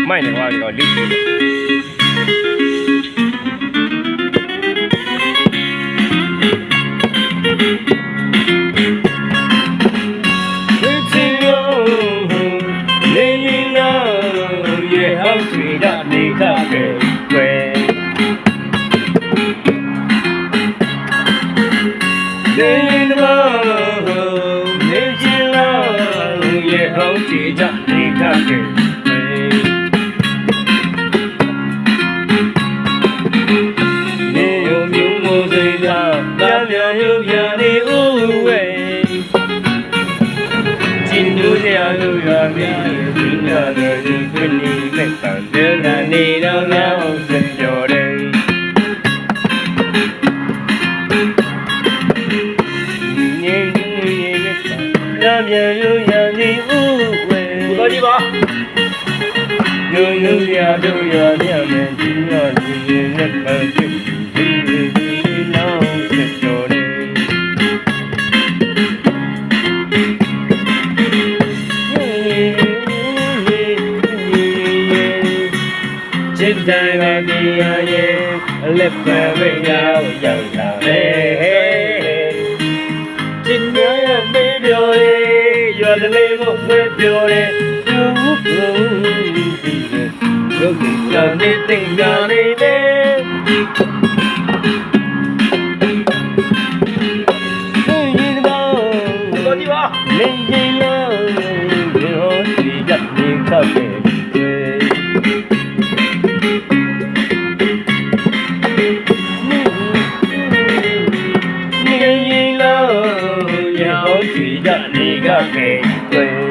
မိုက်နေကွာဒီကောင်လိနေခပဲွယ်နေတော့နေချင်လို့ရဲ့ဟောင်းချီကြနေခပဲနေရုံမျိုးမိုးစိမ်းသာပြန်ပြန်ရုပ်ပြန်နေဦးဝဲကျင်းတို့ရလို့ရမင်းဒီရတယ်ဒီခွနေမဲ့တန်တဲ့နေတော့နောက်ဆက်ကြော်တယ်ညင်ပြန်ပြန်ရုပ်ရနေဦးဝဲတော်ကြီးပါညုံညုံရတို့ရမြတ်မယ်ဒီရဒီနဲ့ပတ်ဖြစ်ဒီနောက်ဆက်ကြော်တယ်จิตใจไม่มีอะไรเล็บแต่ไม่ยาวอย่างนั้นจิตเนื้อไม่เดียวเลยอยู่ทะเลก็ไม่เดียวเลยรู้อย่างนี้ติ่งอย่างนี้เด้ยินบ้างตัวที่ว่าไม่ยินเลยเดี๋ยวที่จะมีข้าวเก็บနေကခဲ့ွယ်